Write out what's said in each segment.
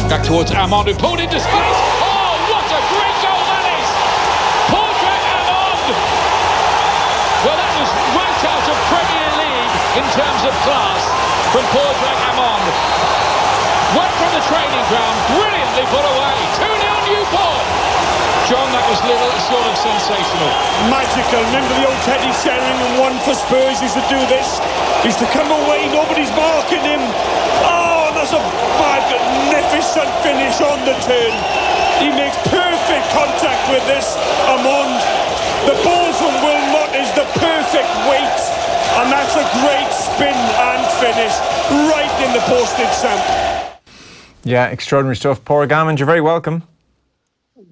Back towards Amond, who pulled into space. Oh, what a great goal that is! Padraig Amond! Well, that was right out of Premier League in terms of class from Padraig Amond. Went from the training ground, brilliantly put away. 2-0 Newport. John, that was little sort of sensational. Magical. Remember the old Teddy Sheringham one for Spurs used to do this? He used to come away, nobody's marking him. Oh, that's a magnificent finish on the turn. He makes perfect contact with this, Amond. The ball from Wilmot is the perfect weight, and that's a great spin and finish right in the postage stamp. Yeah, extraordinary stuff. Padraig Amond, you're very welcome.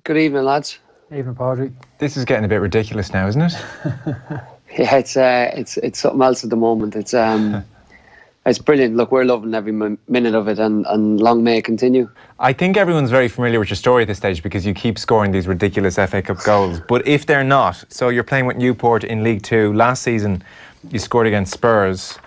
Good evening, lads. Evening, Padraig. This is getting a bit ridiculous now, isn't it? Yeah, it's something else at the moment. It's brilliant. Look, we're loving every minute of it, and long may it continue. I think everyone's very familiar with your story at this stage because you keep scoring these ridiculous FA Cup goals. But if they're not, so you're playing with Newport in League Two. Last season, you scored against Spurs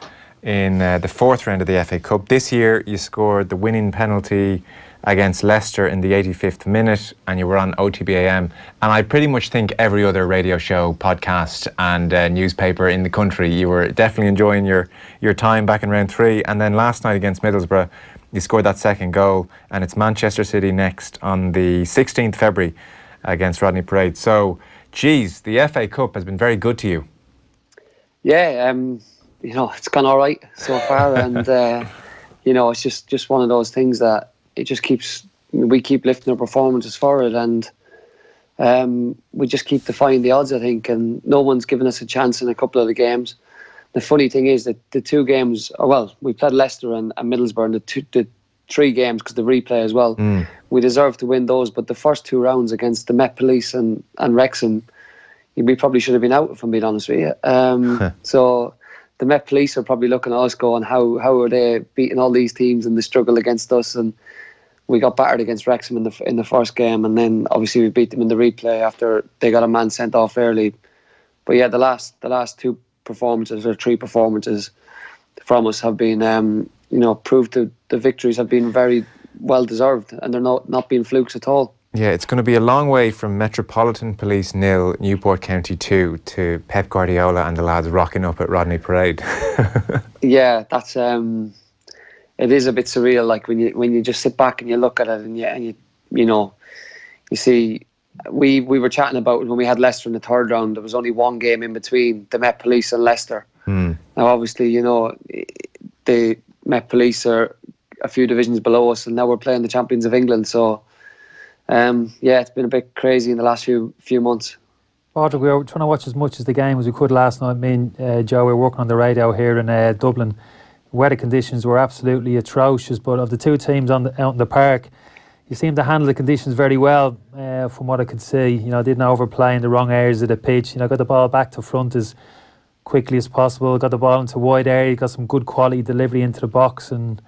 in the fourth round of the FA Cup. This year, you scored the winning penalty against Leicester in the 85th minute, and you were on OTBAM. And I pretty much think every other radio show, podcast and newspaper in the country, you were definitely enjoying your time back in round three. And then last night against Middlesbrough, you scored that second goal, and it's Manchester City next on the 16th February against Rodney Parade. So, geez, the FA Cup has been very good to you. Yeah, you know, it's gone all right so far, and you know, it's just one of those things that it just we keep lifting our performances forward, and we just keep defying the odds, I think, and no one's given us a chance in a couple of the games. The funny thing is that the two games, we played Leicester and Middlesbrough in the three games, because the replay as well. We deserved to win those, but the first two rounds against the Met Police and Wrexham, we probably should have been out, if I'm being honest with you. So the Met Police are probably looking at us going, how are they beating all these teams and the struggle against us? And we got battered against Wrexham in the first game, and then obviously we beat them in the replay after they got a man sent off early. But yeah, the last two performances, or three performances from us, have been proved that the victories have been very well deserved, and they're not being flukes at all. Yeah, it's going to be a long way from Metropolitan Police 0, Newport County 2 to Pep Guardiola and the lads rocking up at Rodney Parade. Yeah, that's it is a bit surreal. Like when you just sit back and you look at it, and you see, we were chatting about when we had Leicester in the third round. There was only one game in between the Met Police and Leicester. Now, obviously, the Met Police are a few divisions below us, and now we're playing the champions of England. So, yeah, it's been a bit crazy in the last few months. Padraig, we were trying to watch as much as the game as we could last night. Me and Joe were working on the radio here in Dublin. Weather conditions were absolutely atrocious, but of the two teams out in the park, you seemed to handle the conditions very well, from what I could see. Didn't overplay in the wrong areas of the pitch. Got the ball back to front as quickly as possible, got the ball into wide area, got some good quality delivery into the box, and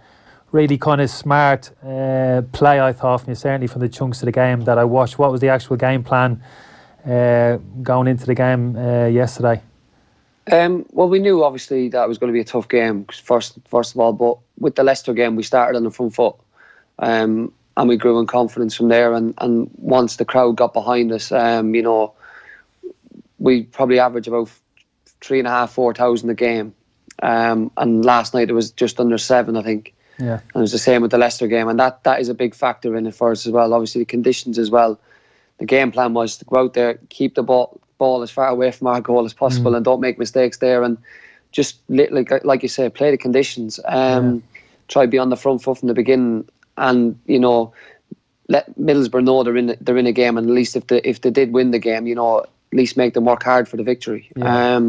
really kind of smart play, I thought, from you, certainly from the chunks of the game that I watched. What was the actual game plan going into the game yesterday? Well, we knew obviously that it was going to be a tough game, first of all, but with the Leicester game we started on the front foot, and we grew in confidence from there, and once the crowd got behind us, we probably averaged about 3,500-4,000 a game, and last night it was just under 7, I think. Yeah. And it was the same with the Leicester game, and that is a big factor in it for us as well. Obviously the conditions as well. The game plan was to go out there, keep the ball as far away from our goal as possible, and don't make mistakes there, and just like you say, play the conditions. Try to be on the front foot from the beginning, and let Middlesbrough know they're in a game, and at least if they did win the game, at least make them work hard for the victory. Yeah.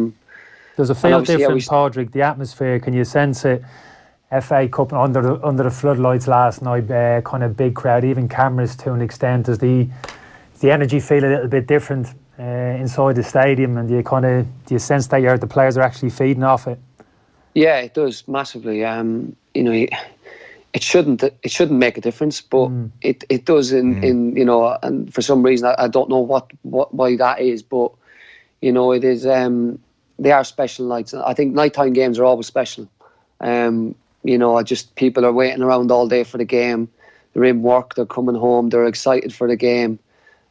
There's a feel different, Padraig. The atmosphere, can you sense it? FA Cup under the floodlights last night, kind of big crowd, even cameras to an extent. Does the energy feel a little bit different inside the stadium, and do you sense that the players are actually feeding off it? Yeah, it does massively. It shouldn't make a difference, but it does in and for some reason I don't know why that is, but it is. They are special nights. I think nighttime games are always special. People are waiting around all day for the game. they're in work, they're coming home, they're excited for the game.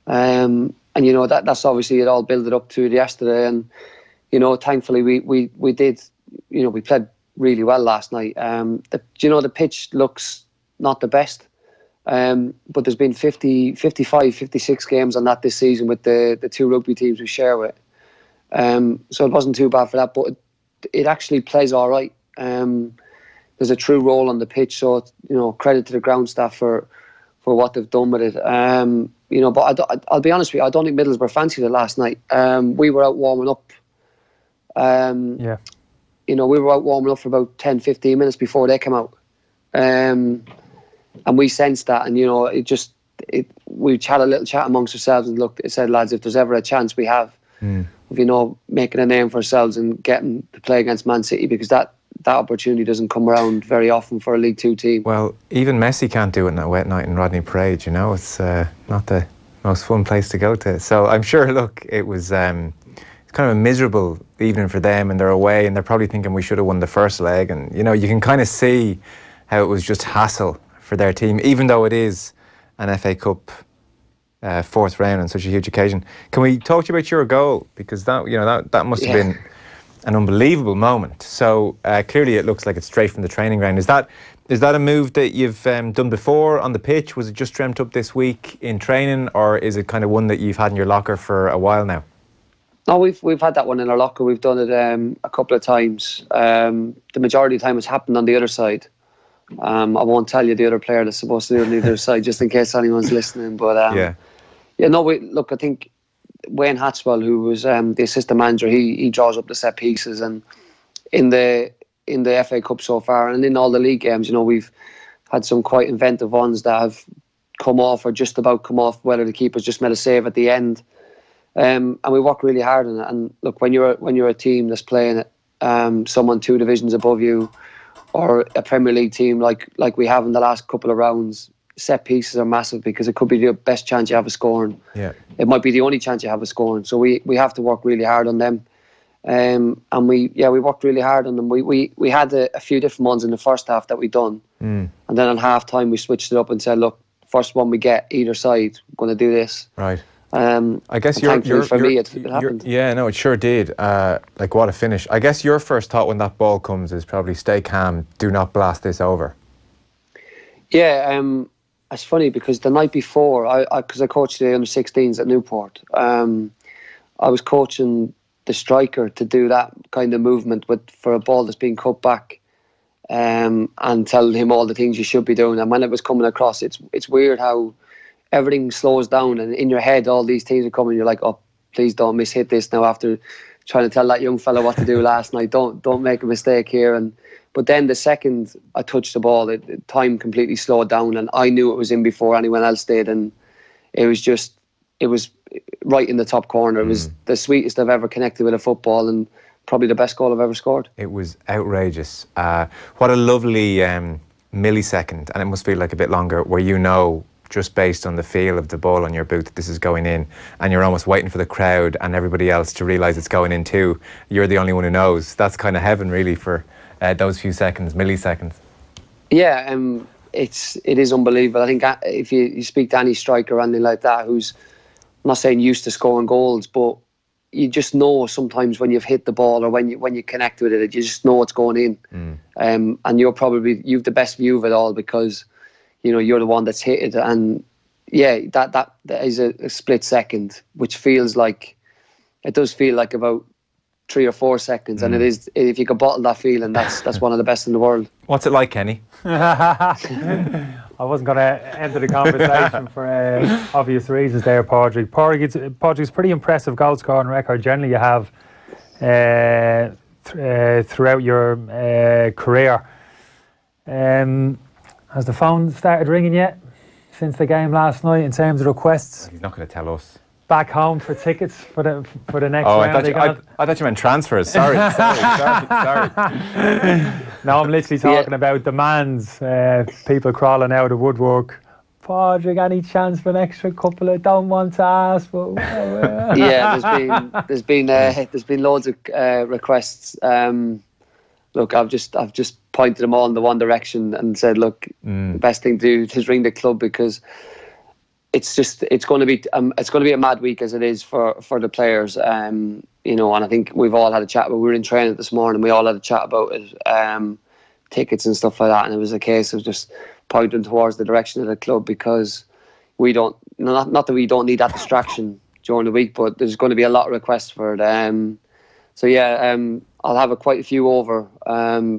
And you know, that's obviously it all built up to yesterday. And you know, thankfully we did, you know, we played really well last night. The pitch looks not the best, but there's been 55, 56 games on that this season with the two rugby teams we share with. So it wasn't too bad for that, but it actually plays all right. There's a true role on the pitch, so you know, credit to the ground staff for what they've done with it. You know, but I'll be honest with you, I don't think Middlesbrough fancied it last night. We were out warming up. You know, we were out warming up for about 10-15 minutes before they came out, and we sensed that. And you know, we had a little chat amongst ourselves and looked. It said, lads, if there's ever a chance we have of, you know, making a name for ourselves and getting to play against Man City, because that opportunity doesn't come around very often for a League Two team. Well, even Messi can't do it on a wet night in Rodney Parade. You know, it's not the most fun place to go to. So I'm sure. Look, it was. It's kind of a miserable evening for them, and they're away, and they're probably thinking we should have won the first leg. And you know, you can kind of see how it was just hassle for their team, even though it is an FA Cup fourth round on such a huge occasion. Can we talk to you about your goal, because that, you know, that must have been an unbelievable moment. So clearly, it looks like it's straight from the training ground. Is that a move that you've done before on the pitch? Was it just dreamt up this week in training, or is it kind of one that you've had in your locker for a while now? No, we've had that one in our locker. We've done it a couple of times. The majority of the time it's happened on the other side. I won't tell you the other player that's supposed to do it on the other side, just in case anyone's listening. But I think Wayne Hatswell, who was the assistant manager, he draws up the set pieces, and in the FA Cup so far, and in all the league games, you know, we've had some quite inventive ones that have come off or just about come off, whether the keeper's just made a save at the end. And we work really hard on it. And look, when you're a team that's playing it, someone 2 divisions above you, or a Premier League team like we have in the last couple of rounds, set pieces are massive, because it could be the best chance you have of scoring. Yeah, it might be the only chance you have of scoring. So we have to work really hard on them. And we worked really hard on them. We had a few different ones in the first half that we done, and then on half time we switched it up and said, look, first one we get either side, we're going to do this. Right. I guess for me it happened. Yeah, no, it sure did. Like, what a finish. I guess your first thought when that ball comes is probably stay calm, do not blast this over. Yeah, it's funny because the night before, because I coached the under-16s at Newport, I was coaching the striker to do that kind of movement for a ball that's being cut back, and telling him all the things you should be doing. And when it was coming across, it's weird how everything slows down, and in your head all these things are coming. You're like, oh, please don't mishit this now, after trying to tell that young fella what to do last night. Don't make a mistake here. But then the second I touched the ball, time completely slowed down, and I knew it was in before anyone else did, and it was right in the top corner. It was the sweetest I've ever connected with a football, and probably the best goal I've ever scored. It was outrageous. What a lovely millisecond, and it must feel like a bit longer, where you know, just based on the feel of the ball on your boot, that this is going in, and you're almost waiting for the crowd and everybody else to realise it's going in too. You're the only one who knows. That's kind of heaven, really, for those few seconds, milliseconds. Yeah, it is unbelievable. I think if you speak to any striker or anything like that, who's, I'm not saying used to scoring goals, but you just know sometimes when you've hit the ball, or when you connect with it, you just know it's going in. And you've the best view of it all, because you know, you're the one that's hit it. And yeah, that is a split second, which feels like, it does feel like about 3 or 4 seconds. And it is, if you could bottle that feeling, that's one of the best in the world. What's it like, Kenny? I wasn't going to enter the conversation for obvious reasons there, Padraig. Padraig's pretty impressive goal scoring record generally you have throughout your career. Has the phone started ringing yet since the game last night in terms of requests? He's not going to tell us. Back home for tickets for the next round. I thought you meant transfers. Sorry. No, I'm literally talking about demands. People crawling out of the woodwork. Padraig, any chance for an extra couple? I don't want to ask, but yeah, there's been loads of requests. Look, I've just pointed them all in the one direction and said, look, the best thing to do is ring the club, because it's going to be a mad week as it is for the players. You know, and I think we've all had a chat. We were in training this morning. We all had a chat about it, tickets and stuff like that. And it was a case of just pointing towards the direction of the club, because we don't. Not that we don't need that distraction during the week, but there's going to be a lot of requests for it. So yeah, I'll have quite a few over,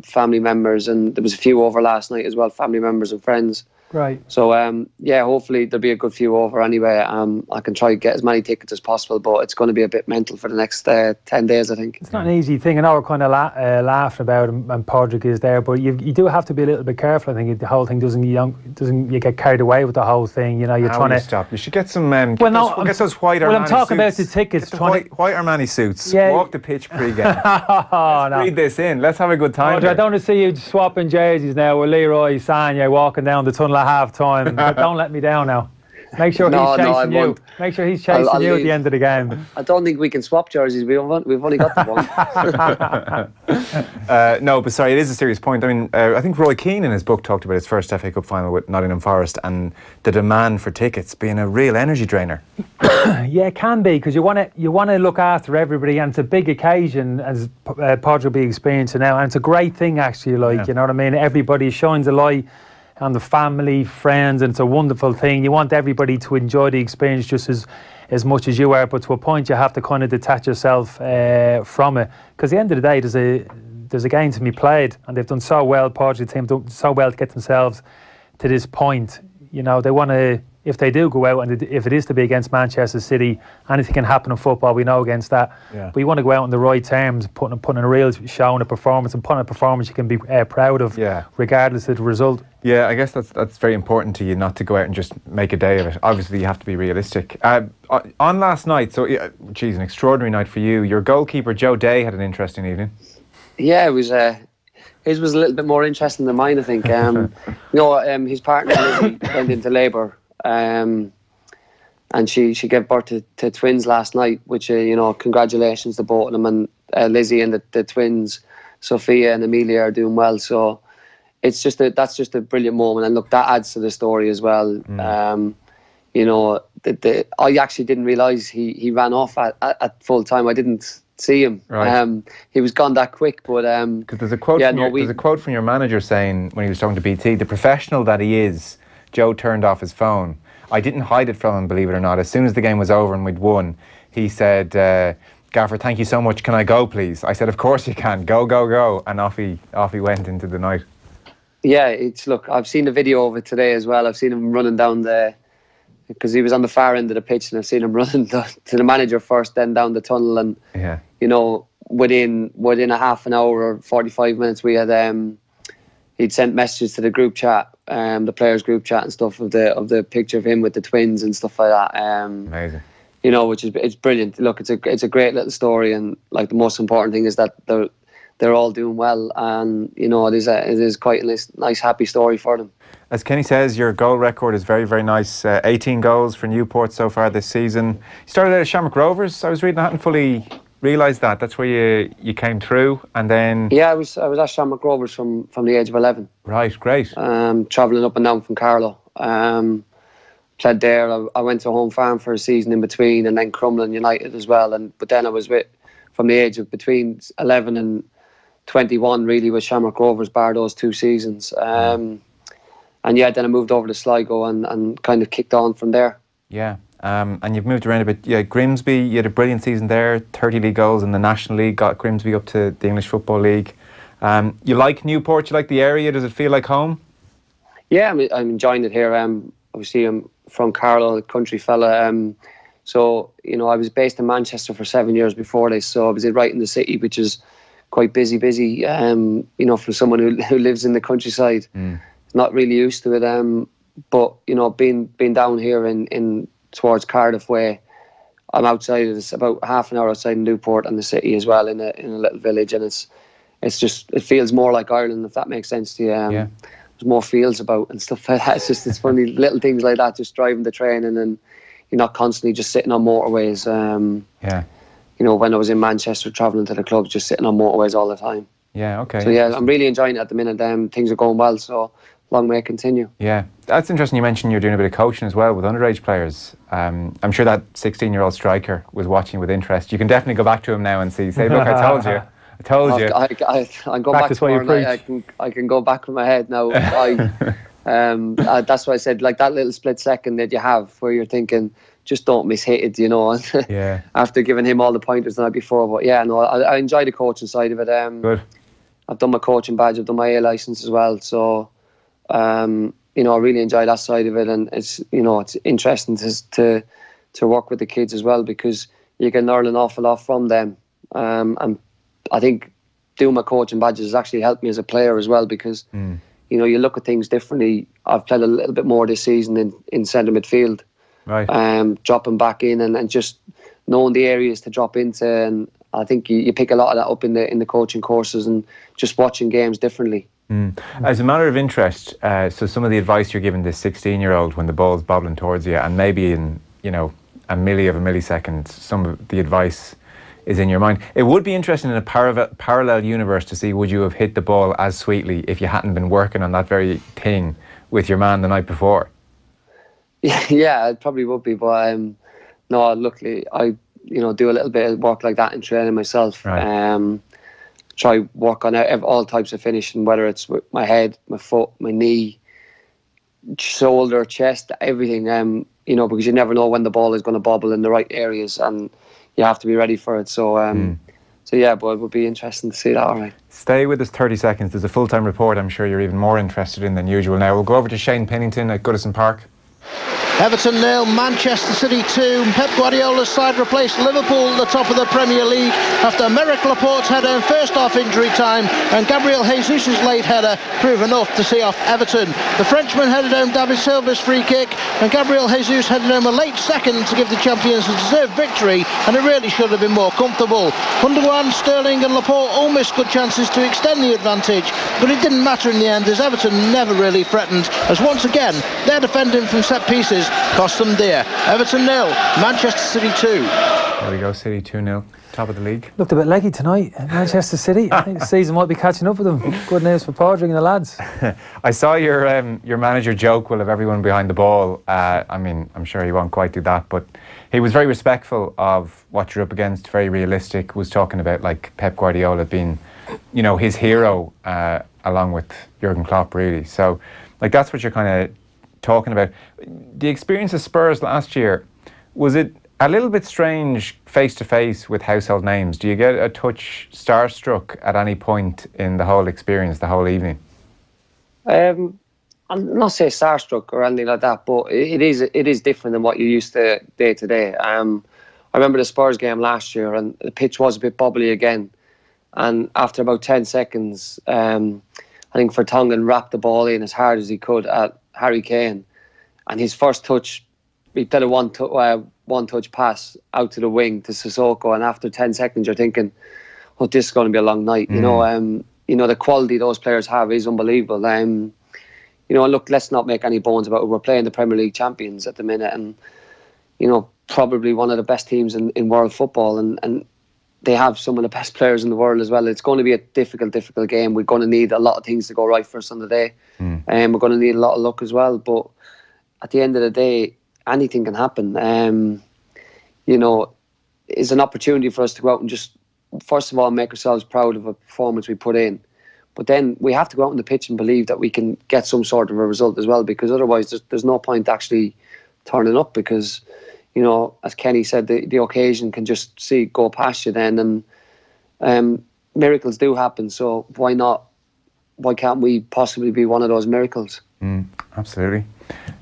family members, and there was a few over last night as well, family members and friends. Right. So yeah, hopefully there'll be a good few over anyway. I can try to get as many tickets as possible, but it's going to be a bit mental for the next 10 days, I think. It's not an easy thing. I know we're kind of laughing about it, and Padraig is there, but you do have to be a little bit careful. I think the whole thing doesn't you get carried away with the whole thing. You know, you're trying to stop. You should get some. Get those white Armani I'm talking suits. about the tickets. White Armani suits. Yeah. Walk the pitch pre-game. Let's read this in. Let's have a good time. I don't want to see you swapping jerseys now with Leroy Sanya walking down the tunnel at half time. But don't let me down now. Make sure he's chasing you. Make sure he's chasing you at the end of the game. I don't think we can swap jerseys. We've only got the one. No, but sorry, it is a serious point. I mean, I think Roy Keane in his book talked about his first FA Cup final with Nottingham Forest and the demand for tickets being a real energy drainer. Yeah, it can be, because you want to look after everybody, and it's a big occasion, as Padraig will be experiencing now, and it's a great thing actually. You know what I mean? Everybody shines a light on the family, friends, and it's a wonderful thing. You want everybody to enjoy the experience just as much as you are, but to a point you have to kind of detach yourself from it, because at the end of the day there's a game to be played, and they've done so well. Padraig's team done so well to get themselves to this point. You know, they want to, if they do go out, and if it is to be against Manchester City, anything can happen in football, we know against that. Yeah. But you want to go out on the right terms, putting a real show and a performance, and putting a performance you can be proud of, regardless of the result. Yeah, I guess that's very important to you, not to go out and just make a day of it. Obviously, you have to be realistic. On last night, so geez, an extraordinary night for you. Your goalkeeper Joe Day had an interesting evening. Yeah, it was. His was a little bit more interesting than mine, I think. His partner Lizzie went into labour. And she gave birth to twins last night, which congratulations to both of them, and Lizzie and the twins, Sophia and Amelia, are doing well. So it's that's just a brilliant moment, and look, that adds to the story as well. I actually didn't realise he ran off at full time. I didn't see him. Right. He was gone that quick, but because there's a quote there's a quote from your manager saying, when he was talking to BT, the professional that he is, Joe turned off his phone. I didn't hide it from him, believe it or not. As soon as the game was over and we'd won, he said, Gaffer, thank you so much. Can I go, please? I said, of course you can. Go, go, go. And off he went into the night. Yeah, look, I've seen the video of it today as well. I've seen him running down because he was on the far end of the pitch, and I've seen him running to the manager first, then down the tunnel. And, within a half an hour or 45 minutes, we had... He'd sent messages to the group chat, the players' group chat and stuff, of the picture of him with the twins and stuff like that. Amazing. Which it's brilliant. Look, it's a great little story, and like the most important thing is that they're all doing well, and it is quite a nice happy story for them. As Kenny says, your goal record is very, very nice. 18 goals for Newport so far this season. You started out at Shamrock Rovers. I was reading that and fully realised that's where you came through, and then I was at Shamrock Rovers from the age of 11. Right, great. Travelling up and down from Carlow. Played there. I went to Home Farm for a season in between, and then Crumlin United as well. But then I was from the age of between 11 and 21 really with Shamrock Rovers, bar those 2 seasons. Then I moved over to Sligo and kind of kicked on from there. Yeah. And you've moved around a bit. Yeah, Grimsby, you had a brilliant season there, 30 league goals in the National League, got Grimsby up to the English Football League. You like Newport? You like the area? Does it feel like home? Yeah, I'm enjoying it here. Obviously, I'm from Carlow, a country fella. So, I was based in Manchester for 7 years before this, so I was right in the city, which is quite busy. For someone who lives in the countryside, not really used to it. But, being down here in towards Cardiff way, I'm outside of this, about half an hour outside Newport and the city as well, in a little village, and it feels more like Ireland, if that makes sense to you. There's more fields about and stuff like that. It's funny little things like that, just driving the train, and then you're not constantly just sitting on motorways. When I was in Manchester travelling to the clubs, just sitting on motorways all the time. Yeah, okay. So yeah, I'm really enjoying it at the minute. Things are going well, so long may it continue. Yeah, that's interesting. You mentioned you're doing a bit of coaching as well with underage players. I'm sure that 16-year-old striker was watching with interest. You can definitely go back to him now and say, look, I told you. I told you. I'm going back tomorrow night. I can go back with my head now. That's why I said, like, that little split second that you have where you're thinking, just don't miss hit it, you know. Yeah. After giving him all the pointers the night before, but yeah, no, I enjoy the coaching side of it. Good. I've done my coaching badge. I've done my A license as well. So, you know, I really enjoy that side of it, and it's, you know, it's interesting to work with the kids as well, because you can learn an awful lot from them. And I think doing my coaching badges has actually helped me as a player as well, because you know, you look at things differently. I've played a little bit more this season in centre midfield, right? Dropping back in and just knowing the areas to drop into, and I think you pick a lot of that up in the coaching courses and just watching games differently. As a matter of interest, so some of the advice you're giving this 16-year-old when the ball's bobbling towards you, and maybe in, you know, a millisecond, some of the advice is in your mind. It would be interesting in a parallel universe to see, would you have hit the ball as sweetly if you hadn't been working on that very thing with your man the night before? Yeah, it probably would be, but no, luckily I, you know, do a little bit of work like that in training myself. Right. Try work on all types of finishing, whether it's with my head, my foot, my knee, shoulder, chest, everything. You know, because you never know when the ball is going to bobble in the right areas, and you have to be ready for it. So, so yeah, but it would be interesting to see that. All right. Stay with us 30 seconds. There's a full-time report I'm sure you're even more interested in than usual now. We'll go over to Shane Pennington at Goodison Park. Everton 0, Manchester City 2. Pep Guardiola's side replaced Liverpool at the top of the Premier League after Merrick Laporte's header first off injury time, and Gabriel Jesus' late header proved enough to see off Everton. The Frenchman headed home David Silva's free kick, and Gabriel Jesus headed home a late second to give the champions a deserved victory, and it really should have been more comfortable. Gundogan, Sterling and Laporte all missed good chances to extend the advantage, but it didn't matter in the end, as Everton never really threatened, as once again their defending from set pieces cost them dear. Everton 0, Manchester City 2. There we go, City 2-0, top of the league. Looked a bit leggy tonight at Manchester City. I think the season might be catching up with them. Good news for Padraig and the lads. I saw your manager joke, well, of everyone behind the ball. I mean, I'm sure he won't quite do that, but he was very respectful of what you're up against, very realistic, was talking about like Pep Guardiola being, you know, his hero along with Jurgen Klopp, really. So, like, that's what you're kind of talking about. The experience of Spurs last year, was it a little bit strange face to face with household names? Do you get a touch starstruck at any point in the whole experience, the whole evening? I'm not say starstruck or anything like that, but it is different than what you're used to day. I remember the Spurs game last year, and the pitch was a bit bubbly again, and after about 10 seconds I think Vertonghen wrapped the ball in as hard as he could at Harry Kane, and his first touch, he played a one-touch pass out to the wing to Sissoko, and after 10 seconds you're thinking, oh, this is going to be a long night. You know, the quality those players have is unbelievable. You know, look, let's not make any bones about it. We're playing the Premier League champions at the minute, and you know, probably one of the best teams in world football, and they have some of the best players in the world as well. It's going to be a difficult game. We're going to need a lot of things to go right for us on the day, and we're going to need a lot of luck as well. But at the end of the day, anything can happen. You know, it's an opportunity for us to go out and just, first of all, make ourselves proud of a performance we put in. But then we have to go out on the pitch and believe that we can get some sort of a result as well, because otherwise there's no point actually turning up, because, you know, as Kenny said, the occasion can just go past you then, and miracles do happen. So why not? Why can't we possibly be one of those miracles? Absolutely.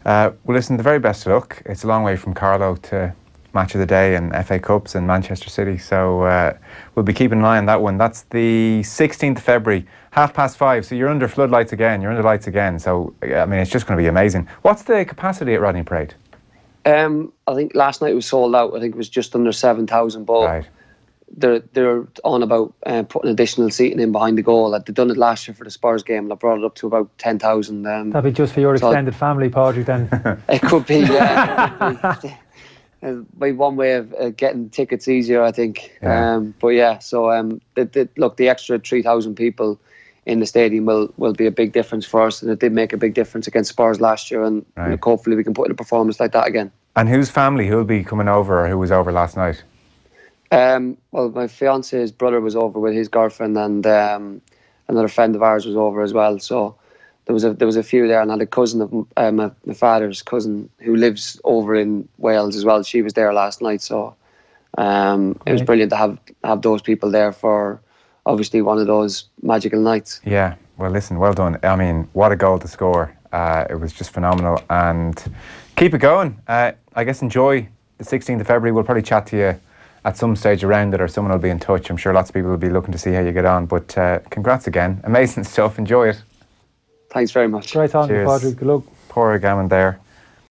Well, listen, the very best of luck. It's a long way from Carlo to Match of the Day and FA Cups and Manchester City, so we'll be keeping an eye on that one. That's the 16th of February, 5:30. So you're under floodlights again, you're under lights again. So, I mean, it's just going to be amazing. What's the capacity at Rodney Parade? I think last night it was sold out. I think it was just under 7,000, but right. They're on about putting additional seating in behind the goal. They've done it last year for the Spurs game, and I brought it up to about 10,000. That'd be just for your extended family, Padraig, then. It could be, yeah. by one way of getting tickets easier, I think. Yeah. But yeah, so look, the extra 3,000 people in the stadium will be a big difference for us, and it did make a big difference against Spurs last year, and Right. hopefully we can put in a performance like that again. And whose family? Who'll be coming over, or who was over last night? Well, my fiance's brother was over with his girlfriend, and another friend of ours was over as well. So there was a few there, and I had a cousin of my father's cousin who lives over in Wales as well. She was there last night, so it was brilliant to have those people there for obviously one of those magical nights. Yeah. Well, listen, well done. I mean, what a goal to score! It was just phenomenal, and keep it going. I guess enjoy the 16th of February. We'll probably chat to you at some stage around it, or someone will be in touch. I'm sure lots of people will be looking to see how you get on. But congrats again. Amazing stuff. Enjoy it. Thanks very much. Great talking to you, Cheers. Padraig. Good luck. Padraig Amond there.